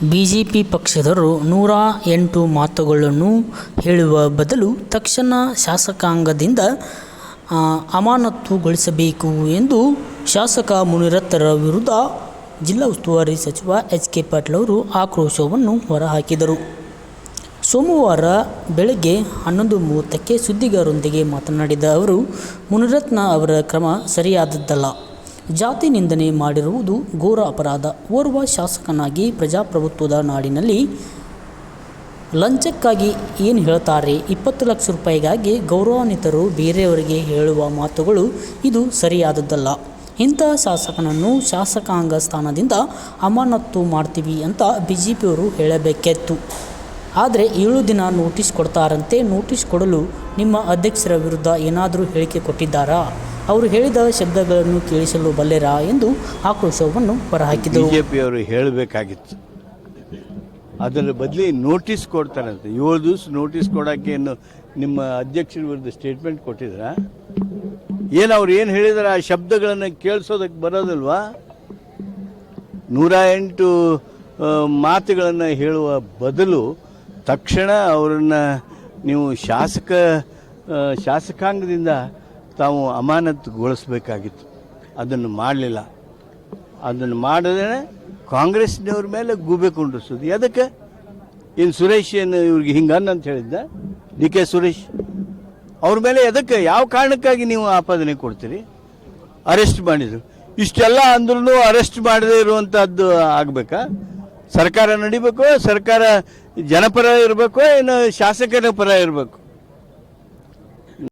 BJP ಪಕ್ಷದವರು 108 ಮಾತುಗಳನ್ನು ಹೇಳುವ ಬದಲು ತಕ್ಷಣ ಶಾಸಕಾಂಗದಿಂದ ಅಮಾನತುಗೊಳಿಸಬೇಕು ಎಂದು ಶಾಸಕ ಮುನಿರತ್ನರ ವಿರುದ್ಧ ಜಿಲ್ಲಾ ಉಸ್ತುವಾರಿ ಸಚಿವ ಎಚ್ ಕೆ ಪಾಟೀಲ್ ಅವರು ಆಕ್ರೋಶವನ್ನು ಹೊರಹಾಕಿದರು. ಸೋಮವಾರ ಬೆಳಗ್ಗೆ 11:30ಕ್ಕೆ ಸುದ್ದಿಗಾರರೊಂದಿಗೆ ಮಾತನಾಡಿದ ಅವರು, ಮುನಿರತ್ನ ಅವರ ಕ್ರಮ ಸರಿಯಾದದ್ದಲ್ಲ. ಜಾತಿ ನಿಂದನೆ ಮಾಡಿರುವುದು ಘೋರ ಅಪರಾಧ. ಓರ್ವ ಶಾಸಕನಾಗಿ ಪ್ರಜಾಪ್ರಭುತ್ವದ ನಾಡಿನಲ್ಲಿ ಲಂಚಕ್ಕಾಗಿ ಏನು ಹೇಳ್ತಾರೆ? 20 ಲಕ್ಷ ರೂಪಾಯಿಗಾಗಿ ಗೌರವಾನ್ವಿತರು ಬೇರೆಯವರಿಗೆ ಹೇಳುವ ಮಾತುಗಳು ಇದು ಸರಿಯಾದದ್ದಲ್ಲ. ಇಂಥ ಶಾಸಕನನ್ನು ಶಾಸಕಾಂಗ ಸ್ಥಾನದಿಂದ ಅಮಾನತು ಮಾಡ್ತೀವಿ ಅಂತ ಬಿಜೆಪಿಯವರು ಹೇಳಬೇಕಿತ್ತು. ಆದರೆ 7 ದಿನ ನೋಟಿಸ್ ಕೊಡ್ತಾರಂತೆ. ನೋಟಿಸ್ ಕೊಡಲು ನಿಮ್ಮ ಅಧ್ಯಕ್ಷರ ವಿರುದ್ಧ ಏನಾದರೂ ಹೇಳಿಕೆ ಕೊಟ್ಟಿದ್ದಾರಾ? ಅವರು ಹೇಳಿದ ಶಬ್ದಗಳನ್ನು ಕೇಳಿಸಲು ಬಲ್ಲೆರಾ ಎಂದು ಆಕ್ರೋಶವನ್ನು ಹೊರಹಾಕಿದರು. ಬಿಜೆಪಿಯವರು ಹೇಳಬೇಕಾಗಿತ್ತು. ಅದರ ಬದಲಿ ನೋಟಿಸ್ ಕೊಡ್ತಾರಂತೆ. 7 ದಿವಸ ನೋಟಿಸ್ ಕೊಡೋಕ್ಕೆ ನಿಮ್ಮ ಅಧ್ಯಕ್ಷರ ವಿರುದ್ಧ ಸ್ಟೇಟ್ಮೆಂಟ್ ಕೊಟ್ಟಿದ್ರ? ಅವ್ರು ಏನು ಹೇಳಿದಾರೆ ಆ ಶಬ್ದಗಳನ್ನು ಕೇಳಿಸೋದಕ್ಕೆ ಬರೋದಿಲ್ವಾ? 108 ಮಾತುಗಳನ್ನು ಹೇಳುವ ಬದಲು ತಕ್ಷಣ ಅವರನ್ನು ನೀವು ಶಾಸಕಾಂಗದಿಂದ ತಾವು ಅಮಾನತುಗೊಳಿಸಬೇಕಾಗಿತ್ತು. ಅದನ್ನು ಮಾಡಲಿಲ್ಲ. ಅದನ್ನು ಮಾಡದೇ ಕಾಂಗ್ರೆಸ್ನವ್ರ ಮೇಲೆ ಗೂಬೆ ಕುಂಡ್ರಿಸೋದು. ಎದಕ್ಕೆ? ಸುರೇಶ್ ಇವ್ರಿಗೆ ಹಿಂಗನ್ನಂತ ಹೇಳಿದ್ದ ಡಿ ಕೆ ಸುರೇಶ್ ಅವ್ರ ಮೇಲೆ ಎದಕ್ಕೆ, ಯಾವ ಕಾರಣಕ್ಕಾಗಿ ನೀವು ಆಪಾದನೆ ಕೊಡ್ತೀರಿ? ಅರೆಸ್ಟ್ ಮಾಡಿದ್ರು. ಇಷ್ಟೆಲ್ಲ ಅಂದ್ರೂ ಅರೆಸ್ಟ್ ಮಾಡದೇ ಇರುವಂತಹದ್ದು ಆಗಬೇಕಾ? ಸರ್ಕಾರ ನಡಿಬೇಕು, ಸರ್ಕಾರ ಜನಪರ ಇರಬೇಕು, ಏನು ಶಾಸಕರ ಪರ ಇರಬೇಕು?